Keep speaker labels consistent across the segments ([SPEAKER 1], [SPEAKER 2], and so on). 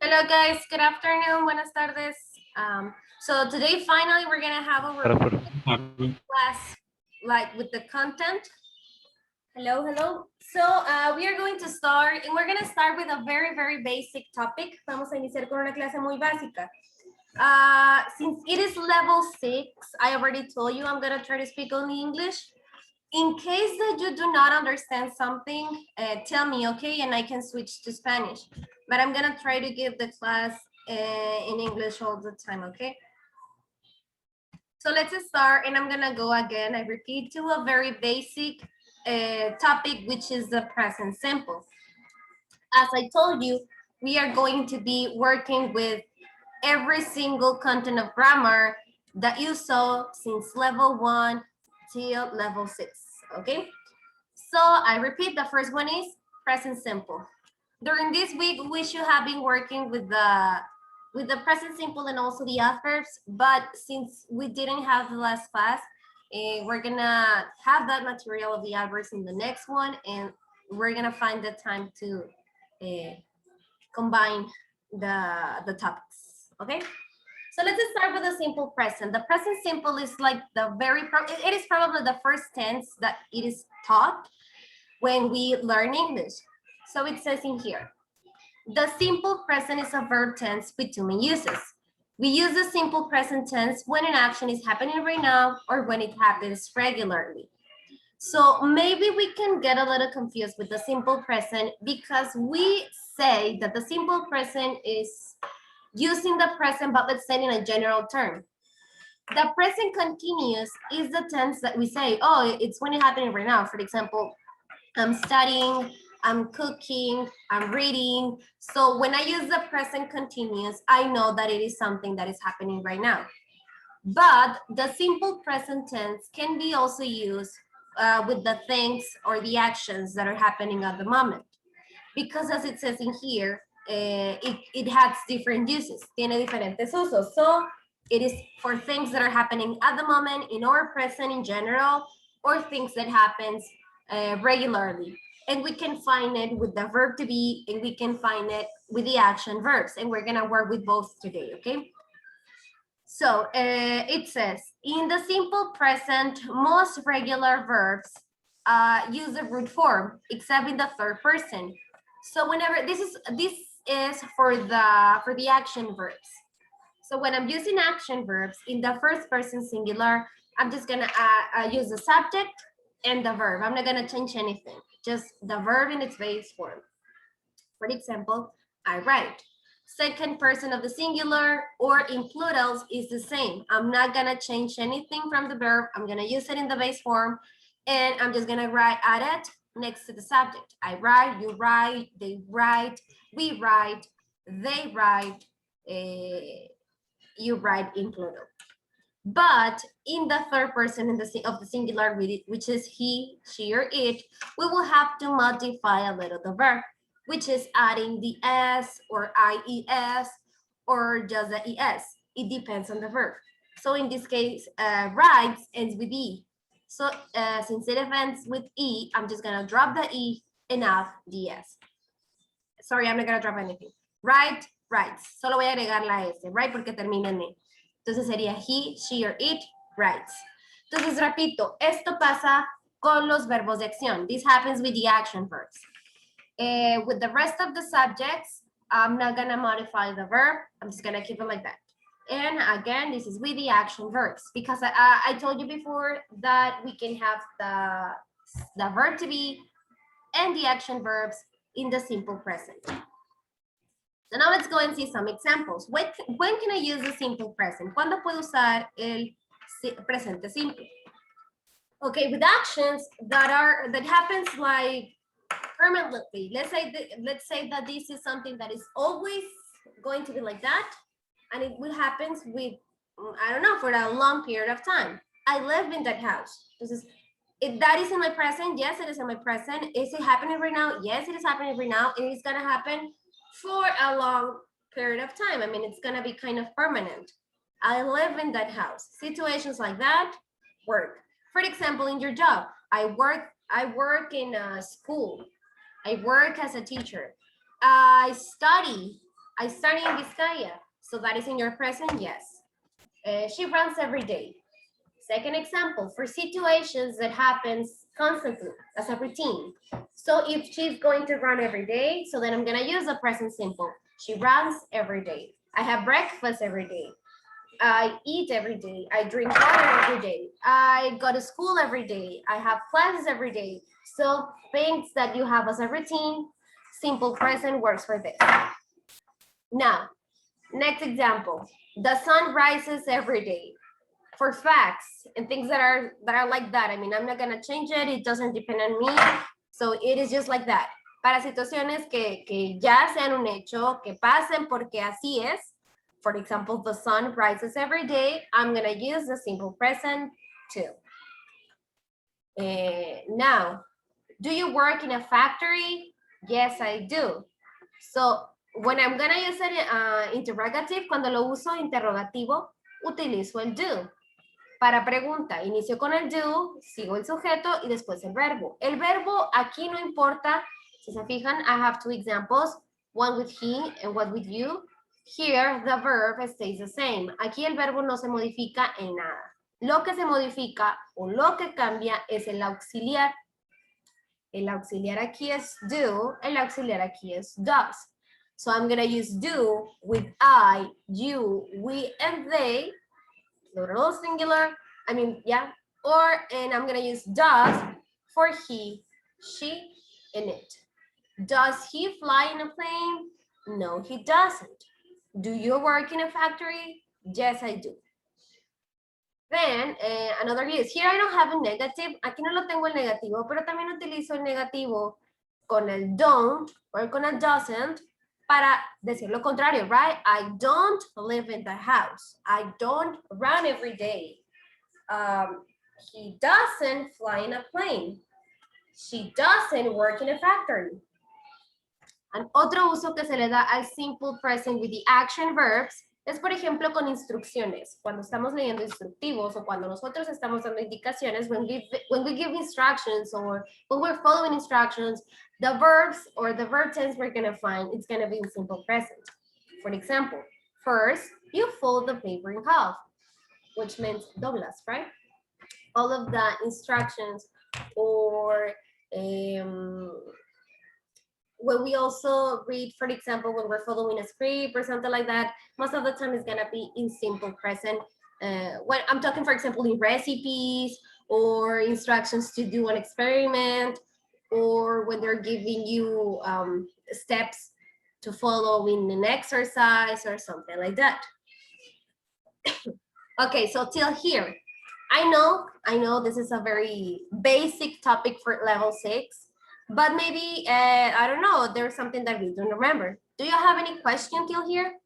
[SPEAKER 1] Hello guys, good afternoon, buenas tardes. So today finally we're gonna have our class like with the content. Hello. So we are going to start and we're gonna start with a very basic topic. Vamos a iniciar con una clase muy básica. Since it is level 6, I already told you I'm gonna try to speak only English. In case that you do not understand something, tell me, okay? And I can switch to Spanish. But I'm gonna try to give the class in English all the time, okay? So let's start, and I'm gonna go again, I repeat, to a very basic topic, which is the present simple. As I told you, we are going to be working with every single content of grammar that you saw since level 1 till level 6, okay? So I repeat, the first one is present simple. During this week, we should have been working with the present simple and also the adverbs, but since we didn't have the last class, we're gonna have that material of the adverbs in the next one, and we're gonna find the time to combine the topics, okay? So let's start with the simple present. The present simple is like it is probably the first tense that it is taught when we learn English. So it says in here, the simple present is a verb tense with two main uses. We use the simple present tense when an action is happening right now or when it happens regularly. So maybe we can get a little confused with the simple present because we say that the simple present is using the present, but let's say in a general term. The present continuous is the tense that we say, oh, it's when it's happening right now. For example, I'm studying, I'm cooking, I'm reading. So when I use the present continuous, I know that it is something that is happening right now. But the simple present tense can be also used with the things or the actions that are happening at the moment. Because as it says in here, it has different uses, tiene diferentes usos. So it is for things that are happening at the moment in our present in general, or things that happens regularly. And we can find it with the verb to be, and we can find it with the action verbs. And we're gonna work with both today, okay? So it says, in the simple present, most regular verbs use the root form, except in the third person. So whenever this is for the action verbs. So when I'm using action verbs in the first person singular, I'm just gonna use the subject and the verb. I'm not gonna change anything, just the verb in its base form. For example, I write. Second person of the singular or in plurals is the same. I'm not gonna change anything from the verb. I'm gonna use it in the base form, and I'm just gonna add it next to the subject. I write, you write, they write, we write, they write, you write in plural. But in the third person of the singular, which is he, she, or it, we will have to modify a little the verb, which is adding the s or ies or just the es. It depends on the verb. So in this case, writes ends with e. So since it ends with e, I'm just gonna drop the e and add the s. Sorry, I'm not gonna drop anything. Write, writes. Solo voy a agregar la s, right? Porque termina en e. Entonces sería he, she, or it writes. Entonces repito, esto pasa con los verbos de acción. This happens with the action verbs. With the rest of the subjects, I'm not gonna modify the verb. I'm just gonna keep it like that. And again, this is with the action verbs because I told you before that we can have the verb to be and the action verbs in the simple present. So now let's go and see some examples. When can I use the simple present? ¿Cuándo puedo usar el presente simple? Okay, with actions that happens like permanently. Let's say that this is something that is always going to be like that, and it will happen with, I don't know, for a long period of time. I live in that house. If that is in my present, yes, it is in my present. Is it happening right now? Yes, it is happening right now. And it's gonna happen for a long period of time. I mean, it's gonna be kind of permanent. I live in that house. Situations like that work. For example, in your job, I work in a school. I work as a teacher. I study I study in Vizcaya. So that is in your present, yes. She runs every day. Second example, for situations that happens constantly as a routine. So if she's going to run every day, so then I'm gonna use the present simple. She runs every day. I have breakfast every day. I eat every day. I drink water every day. I go to school every day. I have classes every day. So things that you have as a routine, simple present works for this. Now, next example. The sun rises every day. For facts and things that are like that. I mean, I'm not gonna change it. It doesn't depend on me. So it is just like that. Para situaciones que ya sean un hecho, que pasen porque así es. For example, the sun rises every day. I'm gonna use the simple present too. Now, do you work in a factory? Yes, I do. So when I'm gonna use it interrogative, cuando lo uso interrogativo, utilizo el do. Para pregunta, inicio con el do, sigo el sujeto y después el verbo. El verbo aquí no importa, si se fijan, I have two examples, one with he and one with you. Here, the verb stays the same. Aquí el verbo no se modifica en nada. Lo que se modifica o lo que cambia es el auxiliar. El auxiliar aquí es do, el auxiliar aquí es does. So I'm going to use do with I, you, we, and they, plural singular, I mean, yeah, and I'm gonna use does for he, she, and it. Does he fly in a plane? No, he doesn't. Do you work in a factory? Yes, I do. Then, another use. Here I don't have a negative. Aquí no lo tengo el negativo, pero también utilizo el negativo con el don't o con el doesn't para decir lo contrario, right? I don't live in the house. I don't run every day. He doesn't fly in a plane. She doesn't work in a factory. And otro uso que se le da al simple present with the action verbs es, por ejemplo, con instrucciones. Cuando estamos leyendo instructivos o cuando nosotros estamos dando indicaciones, when we give instructions or when we're following instructions, the verbs or the verb tense we're going to find, it's going to be in simple present. For example, first, you fold the paper in half, which means doblas, right? All of the instructions or when we also read, for example, when we're following a script or something like that, most of the time it's gonna be in simple present. When I'm talking, for example, in recipes or instructions to do an experiment, or when they're giving you steps to follow in an exercise or something like that. Okay, so till here, I know this is a very basic topic for level 6. But maybe, I don't know, there's something that we don't remember. Do you have any question till here?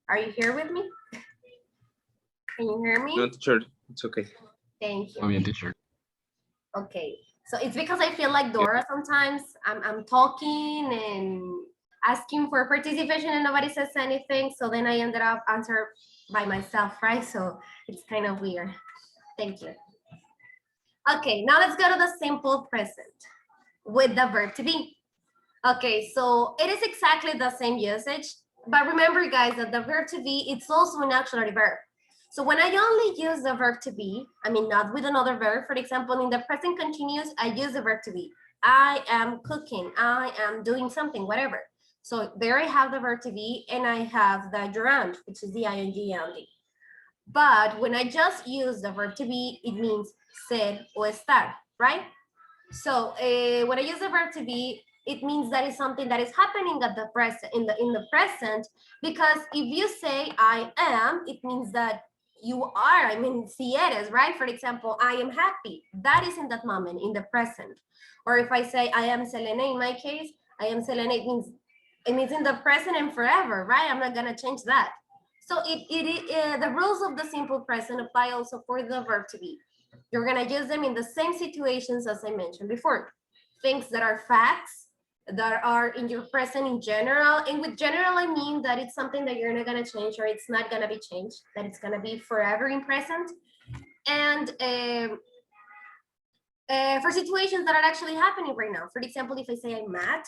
[SPEAKER 1] Are you here with me? Can you hear me?
[SPEAKER 2] No, teacher, it's okay.
[SPEAKER 1] Thank you.
[SPEAKER 3] Oh, yeah, teacher.
[SPEAKER 1] Okay, so it's because I feel like Dora sometimes. I'm talking and asking for participation and nobody says anything. So then I ended up answering by myself, right? So it's kind of weird. Thank you. Okay, now let's go to the simple present with the verb to be. Okay, so it is exactly the same usage, but remember guys that the verb to be, it's also an auxiliary verb. So when I only use the verb to be, I mean, not with another verb, for example, in the present continuous, I use the verb to be. I am cooking, I am doing something, whatever. So there I have the verb to be, and I have the gerund, which is the ing only. But when I just use the verb to be, it means ser or estar, right? So when I use the verb to be, it means that is something that is happening at the present, in the present, because if you say I am, it means that you are, I mean, si eres, right? For example, I am happy. That is in that moment, in the present. Or if I say I am Selena, in my case, I am Selena, it means in the present and forever, right? I'm not gonna change that. So the rules of the simple present apply also for the verb to be. You're gonna use them in the same situations as I mentioned before. Things that are facts, that are in your present in general. And with general, I mean that it's something that you're not gonna change or it's not gonna be changed, that it's gonna be forever in present. And for situations that are actually happening right now. For example, if I say I'm mad,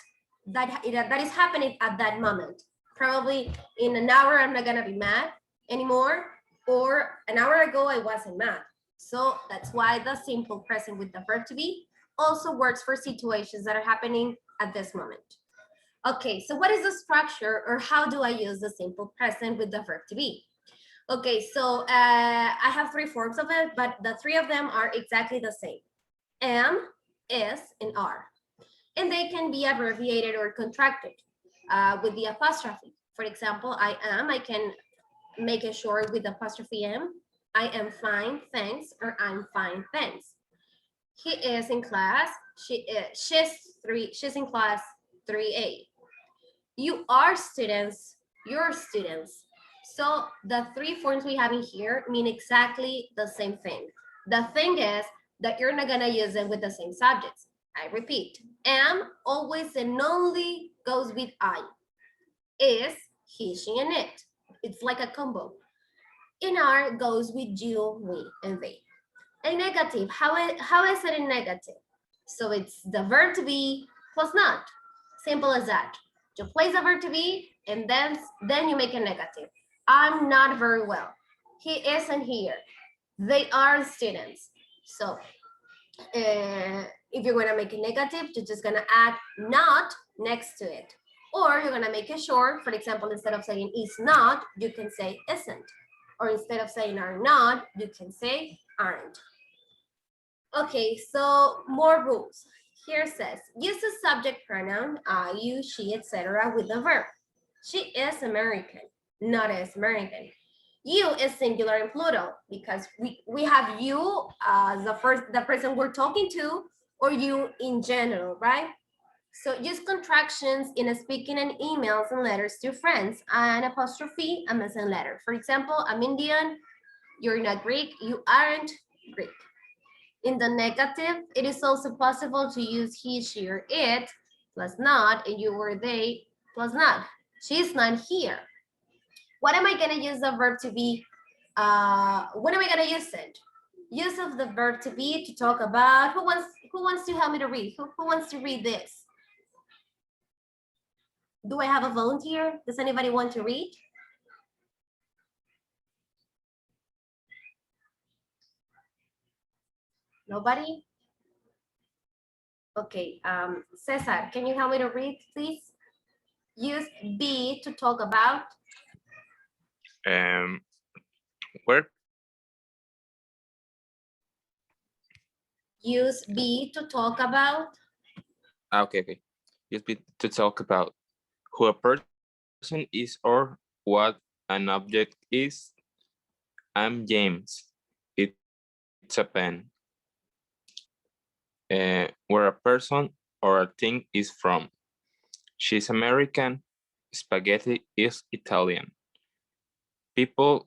[SPEAKER 1] that is happening at that moment. Probably in an hour, I'm not gonna be mad anymore, or an hour ago, I wasn't mad. So that's why the simple present with the verb to be also works for situations that are happening at this moment. Okay, so what is the structure, or how do I use the simple present with the verb to be? Okay, so I have three forms of it, but the three of them are exactly the same. Am, is, and are. And they can be abbreviated or contracted with the apostrophe. For example, I am, I can make it short with apostrophe M. I am fine, thanks, or I'm fine, thanks. He is in class, she's in class 3A. You are students, you're students. So the three forms we have in here mean exactly the same thing. The thing is that you're not gonna use them with the same subjects. I repeat, am always and only goes with I. Is, he, she, and it. It's like a combo. In are goes with you, we, and they. A negative, how is it in negative? So it's the verb to be plus not. Simple as that. You place the verb to be, and then you make a negative. I'm not very well. He isn't here. They are students. So if you're gonna make a negative, you're just gonna add not next to it. Or you're gonna make it short. For example, instead of saying is not, you can say isn't. Or instead of saying are not, you can say aren't. Okay, so more rules. Here says, use the subject pronoun I, you, she, etc. with the verb. She is American, not is American. You is singular and plural because we have you as the person we're talking to, or you in general, right? So use contractions in speaking and emails and letters to friends, and apostrophe, a missing letter. For example, I'm Indian, you're not Greek, you aren't Greek. In the negative, it is also possible to use he, she, or it plus not, and you or they plus not. She's not here. What am I gonna use the verb to be? When am I gonna use it? Use of the verb to be to talk about. Who wants to help me to read? Who wants to read this? Do I have a volunteer? Does anybody want to read? Nobody? Okay, Cesar, can you help me to read, please? Use be to talk about.
[SPEAKER 2] Where?
[SPEAKER 1] Use be to talk about.
[SPEAKER 2] Okay. Use be to talk about who a person is or what an object is. I'm James. It's a pen. Where a person or a thing is from. She's American. Spaghetti is Italian. People's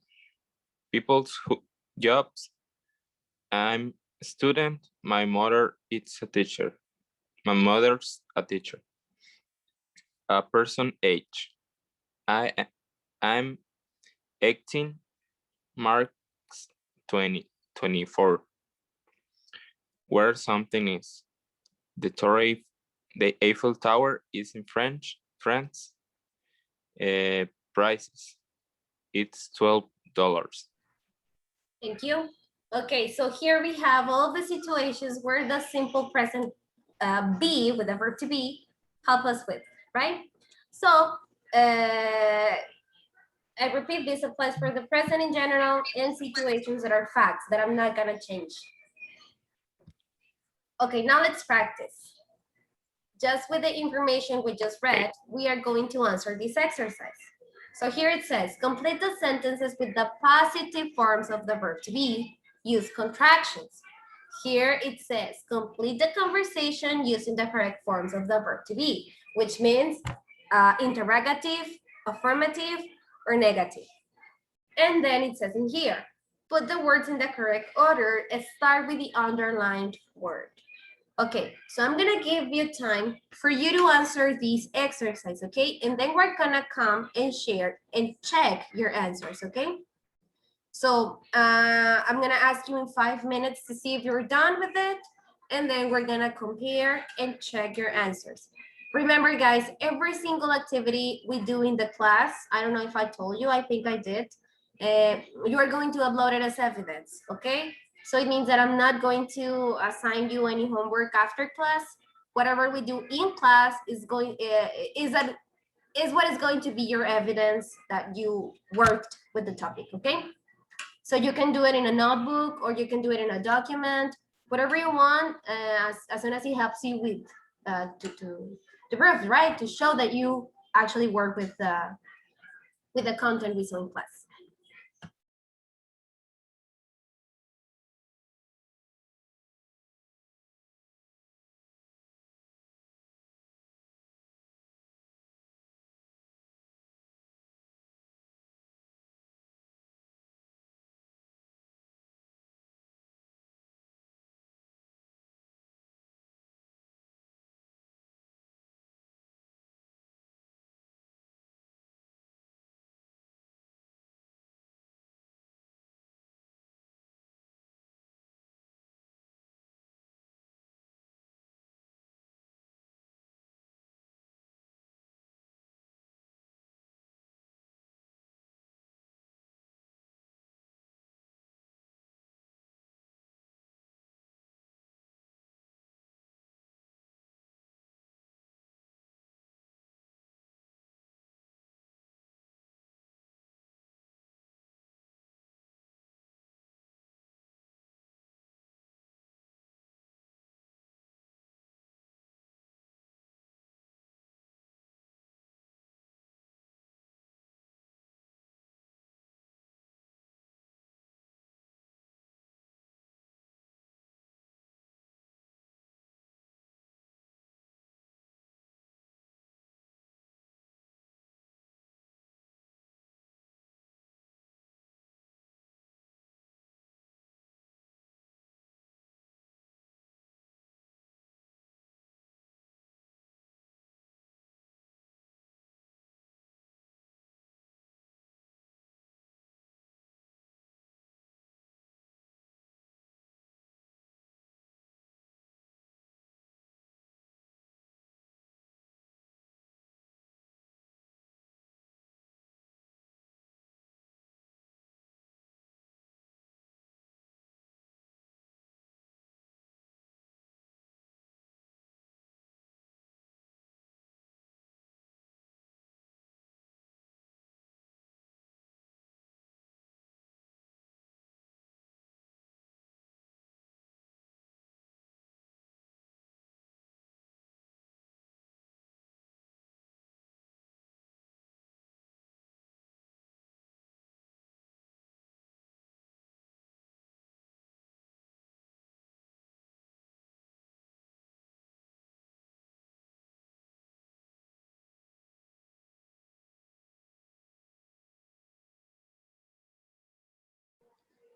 [SPEAKER 2] jobs. I'm a student. My mother is a teacher. My mother's a teacher. A person age. I'm 18. Mark's 24. Where something is. The Eiffel Tower is in France. Prices. It's $12.
[SPEAKER 1] Thank you. Okay, so here we have all the situations where the simple present be with the verb to be help us with, right? So I repeat, this applies for the present in general and situations that are facts that I'm not gonna change. Okay, now let's practice. Just with the information we just read, we are going to answer this exercise. So here it says, complete the sentences with the positive forms of the verb to be. Use contractions. Here it says, complete the conversation using the correct forms of the verb to be, which means interrogative, affirmative, or negative. And then it says in here, put the words in the correct order and start with the underlined word. Okay, so I'm gonna give you time for you to answer these exercises, okay? And then we're gonna come and share and check your answers, okay? So I'm gonna ask you in 5 minutes to see if you're done with it. and then we're gonna compare and check your answers. Remember, guys, every single activity we do in the class, I don't know if I told you, I think I did, you are going to upload it as evidence, okay? So it means that I'm not going to assign you any homework after class. Whatever we do in class is what is going to be your evidence that you worked with the topic, okay? So you can do it in a notebook or you can do it in a document, whatever you want, as soon as it helps you with to prove, right? To show that you actually work with the content we saw in class.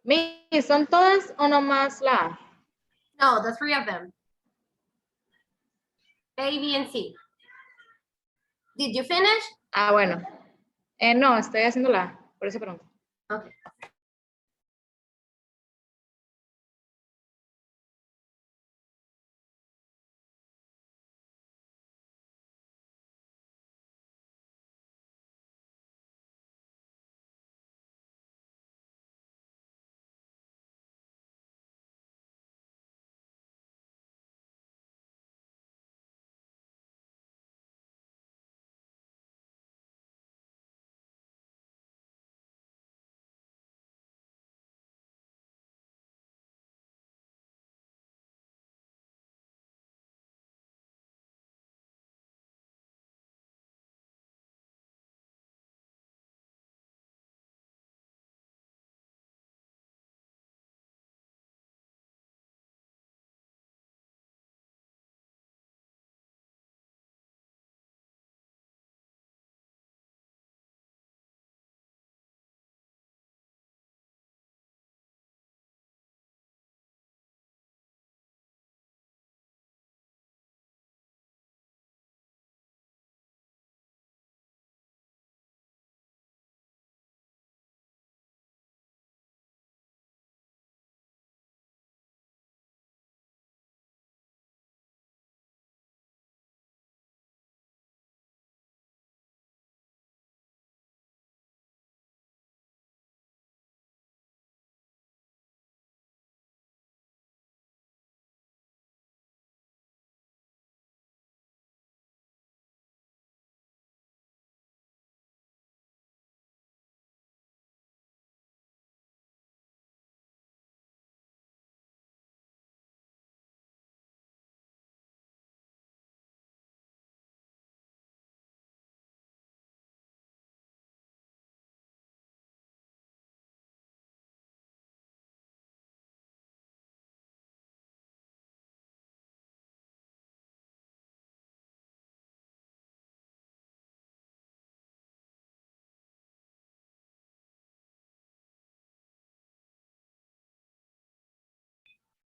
[SPEAKER 3] Miss, ¿son todas o nomás la A?
[SPEAKER 1] No, the three of them. A, B, and C. Did you finish?
[SPEAKER 3] Ah, bueno. No, estoy haciendo la A, por eso pregunto.
[SPEAKER 1] Okay.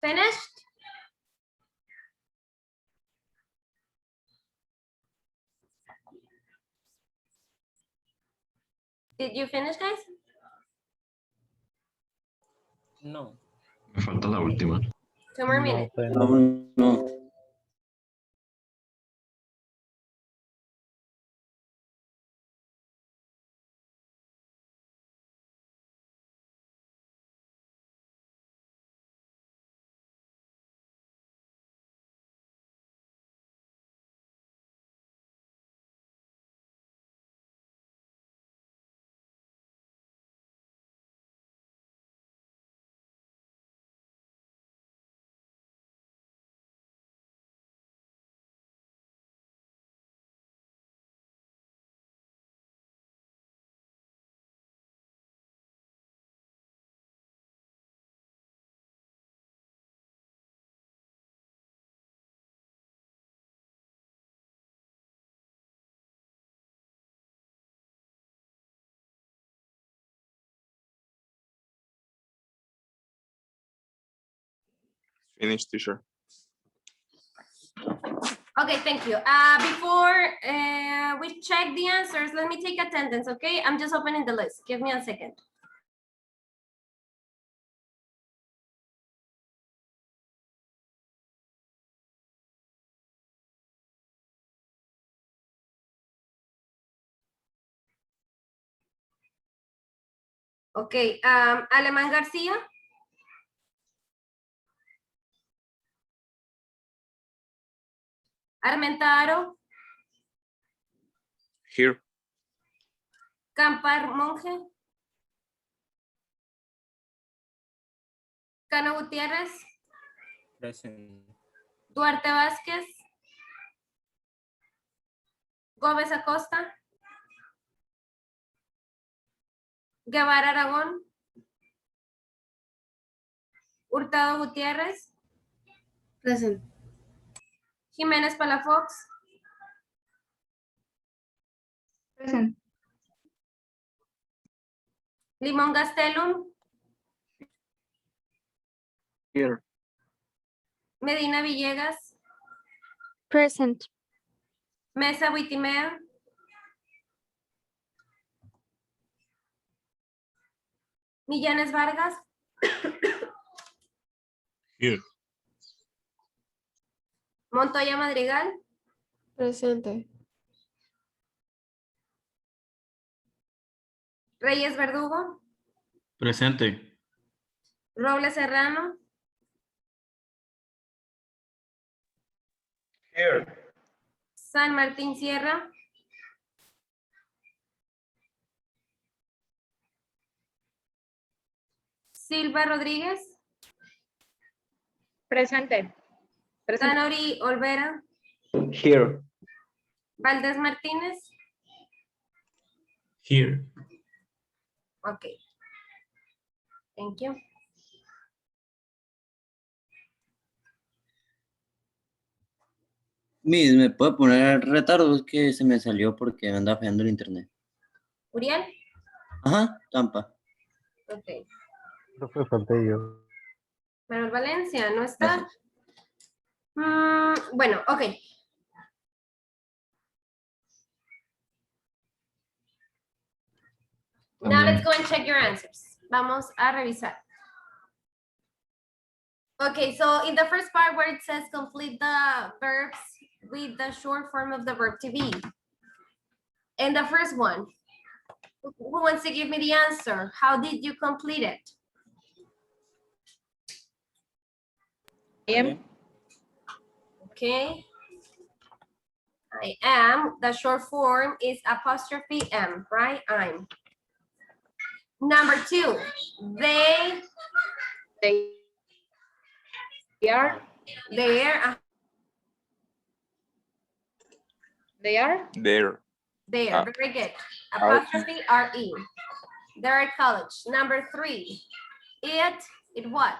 [SPEAKER 1] Finished? Did you finish, guys?
[SPEAKER 4] No.
[SPEAKER 5] Me falta la última.
[SPEAKER 1] 2 more minutes.
[SPEAKER 4] No.
[SPEAKER 2] Finish, teacher.
[SPEAKER 1] Okay, thank you. Before we check the answers, let me take attendance, okay? I'm just opening the list. Give me a second. Okay, Alemán García. Armentaro,
[SPEAKER 2] Here.
[SPEAKER 1] Campar Monje. Cano Gutiérrez,
[SPEAKER 4] Present.
[SPEAKER 1] Duarte Vázquez, Gómez Acosta, Guevara Aragón, Hurtado Gutiérrez,
[SPEAKER 3] Present.
[SPEAKER 1] Jiménez Palafox,
[SPEAKER 3] Present.
[SPEAKER 1] Limón Gastelum,
[SPEAKER 2] Here.
[SPEAKER 1] Medina Villegas,
[SPEAKER 6] Present.
[SPEAKER 1] Mesa Huitimea, Millanes Vargas,
[SPEAKER 5] Here.
[SPEAKER 1] Montoya Madrigal,
[SPEAKER 6] Presente.
[SPEAKER 1] Reyes Verdugo,
[SPEAKER 5] Presente.
[SPEAKER 1] Robles Serrano,
[SPEAKER 2] Here.
[SPEAKER 1] San Martín Sierra, Silva Rodríguez,
[SPEAKER 3] Presente. Presente.
[SPEAKER 1] Danori Olvera,
[SPEAKER 4] Here.
[SPEAKER 1] Valdés Martínez.
[SPEAKER 5] Here.
[SPEAKER 1] Okay. Thank you.
[SPEAKER 7] Miss, ¿me puede poner retardo? Es que se me salió porque me anda fallando el internet.
[SPEAKER 1] Uriel.
[SPEAKER 7] Ajá, Tampa.
[SPEAKER 1] Ok.
[SPEAKER 8] Profe, falté yo.
[SPEAKER 1] Manuel Valencia, ¿no está?
[SPEAKER 7] Gracias.
[SPEAKER 1] Bueno, ok. Now let's go and check your answers. Vamos a revisar. Okay, so in the first part where it says complete the verbs with the short form of the verb to be. And the first one, who wants to give me the answer? How did you complete it?
[SPEAKER 3] Bien.
[SPEAKER 1] Okay. I am, the short form is apostrophe M, right? I'm. Number 2, they
[SPEAKER 3] are.
[SPEAKER 1] there,
[SPEAKER 3] They are.
[SPEAKER 2] There.
[SPEAKER 1] there, very good. Apostrophe RE. They're at college. Number 3, it what?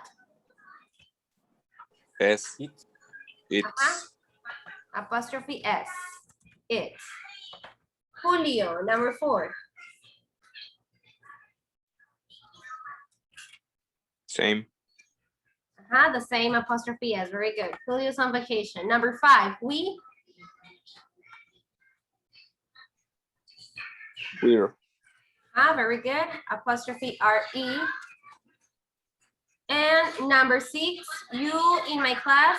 [SPEAKER 2] S. It's.
[SPEAKER 1] Apostrophe S, it. Julio, number 4. The same apostrophe S. Very good. Julio's on vacation. Number 5, we.
[SPEAKER 2] We're.
[SPEAKER 1] Very good. Apostrophe RE. And number 6, you in my class.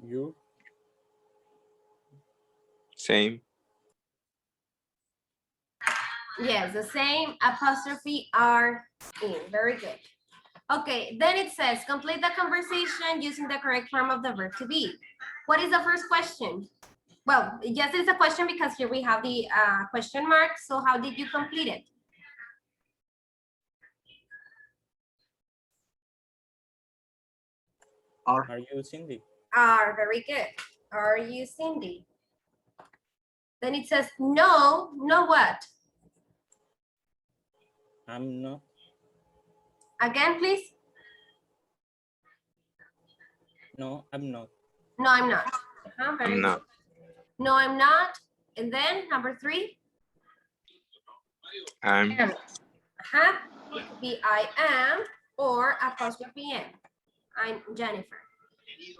[SPEAKER 4] You.
[SPEAKER 2] Same.
[SPEAKER 1] Yes, the same apostrophe R in. Very good. Okay, then it says complete the conversation using the correct form of the verb to be. What is the first question? Well, yes, it's a question because here we have the question mark. So how did you complete it?
[SPEAKER 4] Are you Cindy?
[SPEAKER 1] Are. Very good. Are you Cindy? Then it says no, no what?
[SPEAKER 4] I'm not.
[SPEAKER 1] Again, please.
[SPEAKER 4] No, I'm not.
[SPEAKER 1] No, I'm not. Very
[SPEAKER 2] I'm
[SPEAKER 1] good.
[SPEAKER 2] not.
[SPEAKER 1] No, I'm not. And then number 3.
[SPEAKER 2] I'm.
[SPEAKER 3] Am.
[SPEAKER 1] It could be I am or apostrophe M. I'm Jennifer.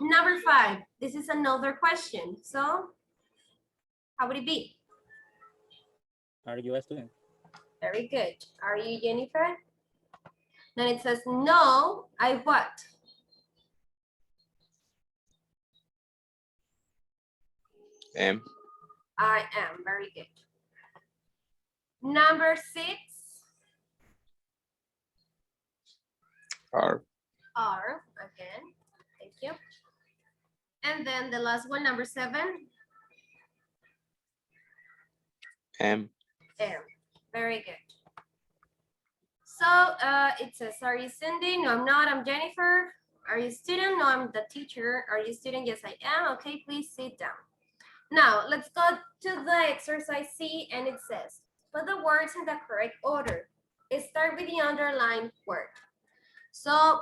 [SPEAKER 1] Number 5. This is another question. So how would it be?
[SPEAKER 4] Are you a student?
[SPEAKER 1] Very good. Are you Jennifer? Then it says no, I what?
[SPEAKER 2] Am.
[SPEAKER 1] I am. Very good. Number 6.
[SPEAKER 2] Are.
[SPEAKER 1] Are. Again. Thank you. And then the last one, number 7.
[SPEAKER 2] Am.
[SPEAKER 1] Am. Very good. So it says, are you Cindy? No, I'm not. I'm Jennifer. Are you a student? No, I'm the teacher. Are you a student? Yes, I am. Okay, please sit down. Now, let's go to the exercise C, and it says, put the words in the correct order. Start with the underlined word. So,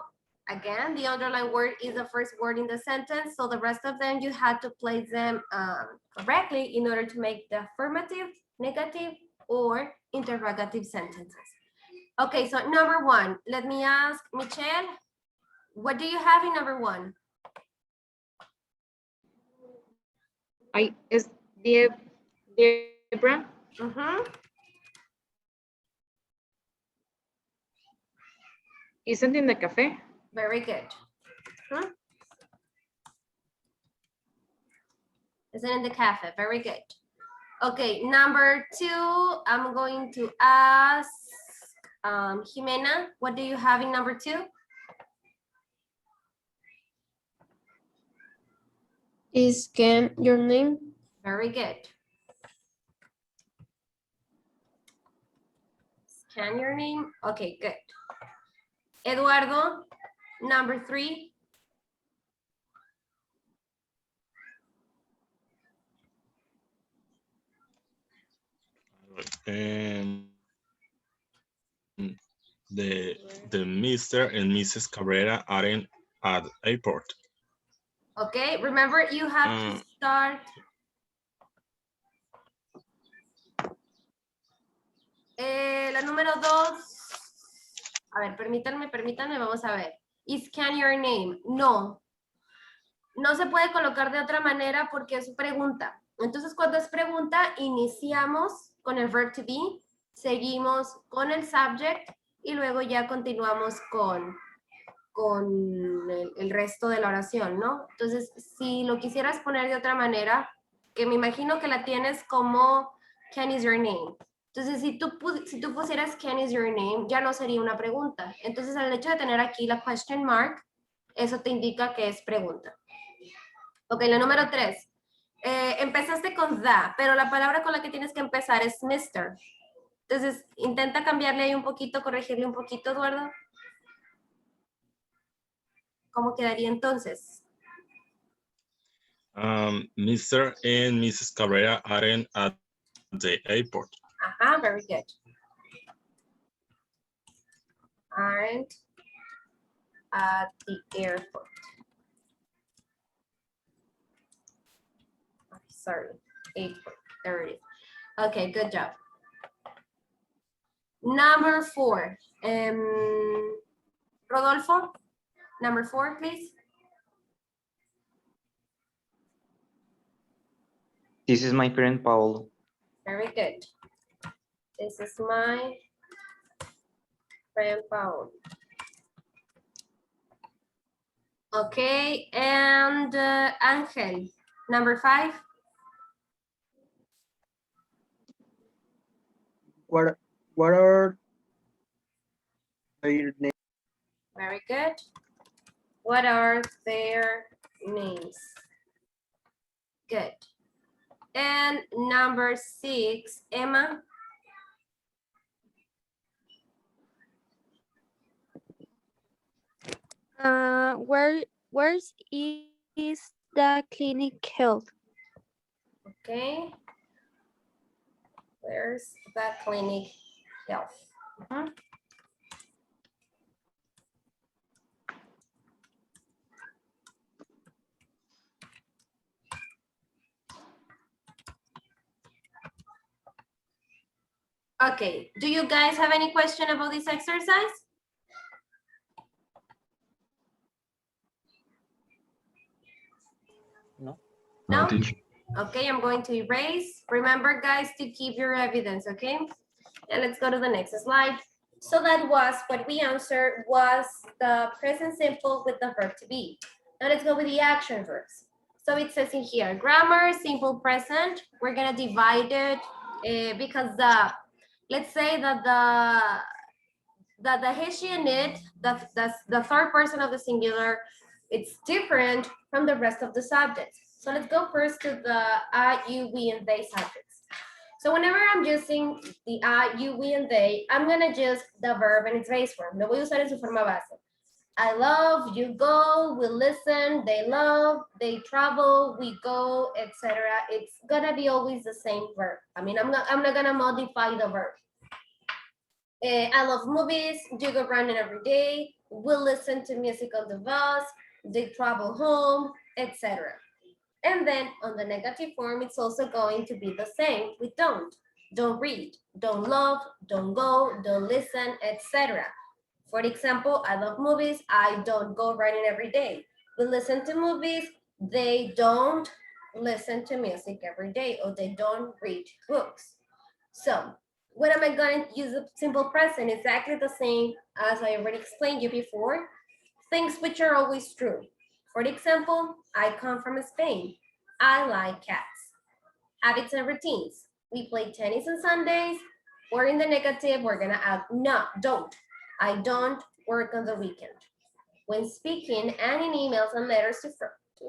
[SPEAKER 1] again, the underlined word is the first word in the sentence, so the rest of them, you had to place them correctly in order to make the affirmative, negative, or interrogative sentences. Okay, so number 1, let me ask Michelle, what do you have in number 1?
[SPEAKER 3] Is Debra. Isn't in the cafe.
[SPEAKER 1] Very good. Isn't in the cafe. Very good. Okay, number 2, I'm going to ask Jimena, what do you have in number 2?
[SPEAKER 6] Is Ken your name?
[SPEAKER 1] Very good. Scan your name. Okay, good. Eduardo, number 3.
[SPEAKER 5] Um, the Mr. and Mrs. Cabrera aren't at airport.
[SPEAKER 1] Okay, remember you have to start. La número 2. A ver, permítanme, vamos a ver. Is can your name? No. No se puede colocar de otra manera porque es pregunta. Entonces, cuando es pregunta, iniciamos con el verb to be, seguimos con el subject y luego ya continuamos con el resto de la oración, ¿no? Entonces, si lo quisieras poner de otra manera, que me imagino que la tienes como can is your name. Entonces, si tú pusieras can is your name, ya no sería una pregunta. Entonces, el hecho de tener aquí la question mark, eso te indica que es pregunta. Ok, la número 3. Empezaste con the, pero la palabra con la que tienes que empezar es Mr. Entonces, intenta cambiarle ahí un poquito, corregirle un poquito, Eduardo. ¿Cómo quedaría entonces?
[SPEAKER 5] Mr. and Mrs. Cabrera aren't at the airport.
[SPEAKER 1] Ajá, very good. Aren't at the airport. Sorry, airport. There it is. Okay, good job. Number 4. Rodolfo, Number 4, please.
[SPEAKER 9] This is my friend Paul.
[SPEAKER 1] Very good. This is my friend Paul. Okay, and Angel, number 5.
[SPEAKER 10] What are their names?
[SPEAKER 1] Very good. What are their names? Good. And number 6, Emma.
[SPEAKER 11] Where's is the clinic held?
[SPEAKER 1] Okay. Where's the clinic health? Okay, do you guys have any question about this exercise?
[SPEAKER 4] No.
[SPEAKER 1] No?
[SPEAKER 5] teacher.
[SPEAKER 1] Okay, I'm going to erase. Remember, guys, to keep your evidence, okay? And let's go to the next slide. So that was what we answered was the present simple with the verb to be. Now let's go with the action verbs. So it says in here, grammar, simple present. We're gonna divide it because let's say that the he, she, and it, the third person of the singular, it's different from the rest of the subjects. So let's go first to the I, you, we, and they subjects. So whenever I'm using the I, you, we, and they, I'm gonna use the verb in its base form. Lo voy a usar en su forma base. I love, you go, we listen, they love, they travel, we go, etc. It's gonna be always the same verb. I mean, I'm not gonna modify the verb. I love movies, you go running every day, we listen to music on the bus, they travel home, etc. And then on the negative form, it's also going to be the same with don't read, don't love, don't go, don't listen, etc. For example, I love movies, I don't go running every day. We listen to movies, they don't listen to music every day, or they don't read books. So when am I going to use the simple present? Exactly the same as I already explained you before. Things which are always true. For example, I come from Spain. I like cats. Habits and routines. We play tennis on Sundays, or in the negative, we're gonna add no, don't. I don't work on the weekend. When speaking and in emails and letters to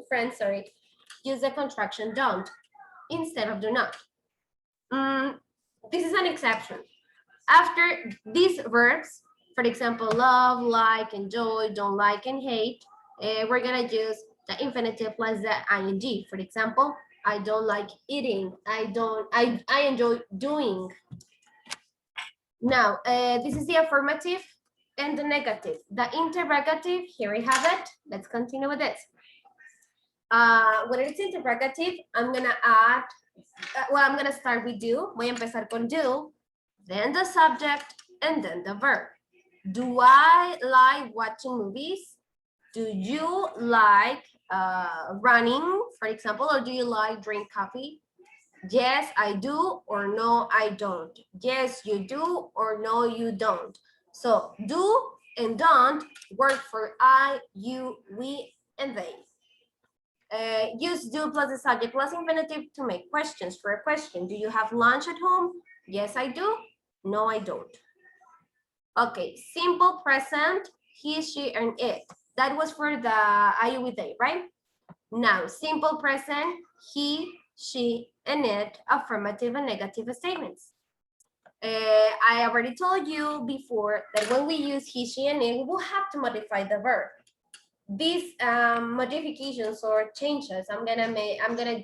[SPEAKER 1] friends, use the contraction don't instead of do not. This is an exception. After these verbs, for example, love, like, enjoy, don't like, and hate, we're gonna use the infinitive plus the ing. For example, I don't like eating. I enjoy doing. Now, this is the affirmative and the negative. The interrogative, here we have it. Let's continue with this. When it's interrogative, I'm gonna add, I'm gonna start with do. Voy a empezar con do, then the subject, and then the verb. Do I like watching movies? Do you like running, for example, or do you like drink coffee? Yes, I do, or no, I don't. Yes, you do, or no, you don't. So do and don't work for I, you, we, and they. Use do plus the subject plus infinitive to make questions. For a question, do you have lunch at home? Yes, I do. No, I don't. Okay, simple present, he, she, and it. That was for the I, you, we, they, right? Now, simple present, he, she, and it, affirmative and negative statements. I already told you before that when we use he, she, and it, we will have to modify the verb. These modifications or changes, I'm gonna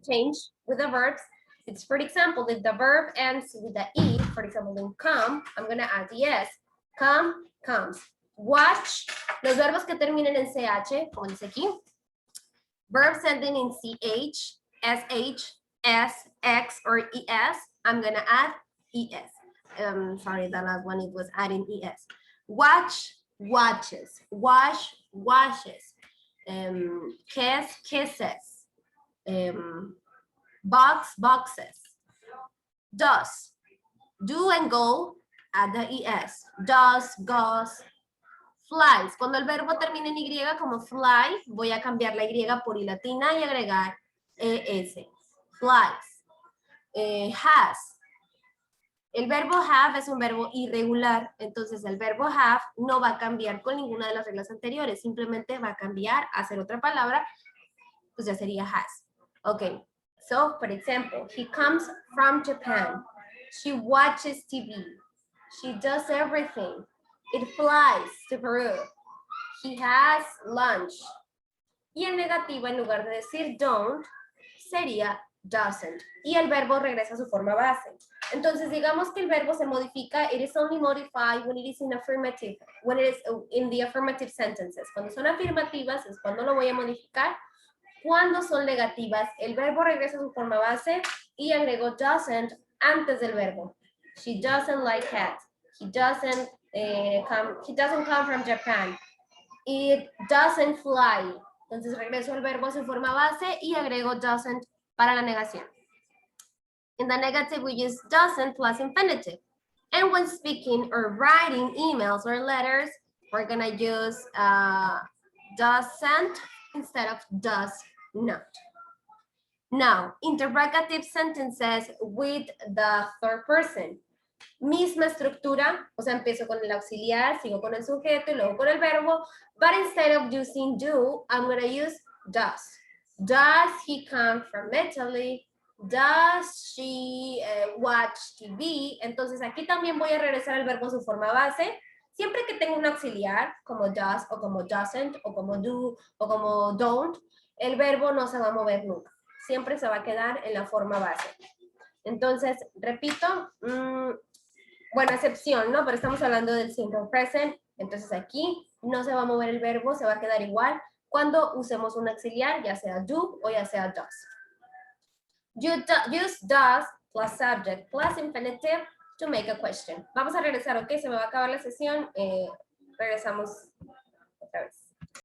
[SPEAKER 1] change with the verbs. It's, for example, if the verb ends with the E, for example, in come, I'm gonna add the S. Come, comes. Watch, los verbos que terminen en CH, como dice aquí. Verbs ending in CH, SH, S, X, or ES, I'm gonna add ES. Sorry, the last one, it was adding ES. Watch, watches. Wash, washes. Kiss, kisses. Box, boxes. Does. Do and go, add the es. Does, goes, flies. Cuando el verbo termina en Y como fly, voy a cambiar la Y por I latina y agregar ES. Flies. Has. El verbo have es un verbo irregular, entonces el verbo have no va a cambiar con ninguna de las reglas anteriores, simplemente va a cambiar a hacer otra palabra, pues ya sería has. Ok, so, for example, he comes from Japan. She watches TV. She does everything. It flies to Peru. He has lunch. Y el negativo, en lugar de decir don't, sería doesn't. Y el verbo regresa a su forma base. Entonces, digamos que el verbo se modifica, it is only modified when it is in affirmative, when it is in the affirmative sentences. Cuando son afirmativas es cuando lo voy a modificar. Cuando son negativas, el verbo regresa a su forma base y agrego doesn't antes del verbo. She doesn't like cats. He doesn't come from Japan. It doesn't fly. Entonces regreso el verbo a su forma base y agrego doesn't para la negación. In the negative, we use doesn't plus infinitive. And when speaking or writing emails or letters, we're gonna use doesn't instead of does not. Now, interrogative sentences with the third person. Misma estructura, o sea, empiezo con el auxiliar, sigo con el sujeto y luego con el verbo, but instead of using do, I'm going to use does. Does he come from Italy? Does she watch TV? Entonces aquí también voy a regresar al verbo a su forma base. Siempre que tengo un auxiliar, como does, o como doesn't, o como do, o como don't, el verbo no se va a mover nunca. Siempre se va a quedar en la forma base. Entonces, repito, bueno, excepción, ¿no? Pero estamos hablando del simple present. Entonces aquí no se va a mover el verbo, se va a quedar igual cuando usemos un auxiliar, ya sea do o ya sea does. Use does plus subject plus infinitive to make a question. Vamos a regresar, ¿ok? Se me va a acabar la sesión. Regresamos otra vez.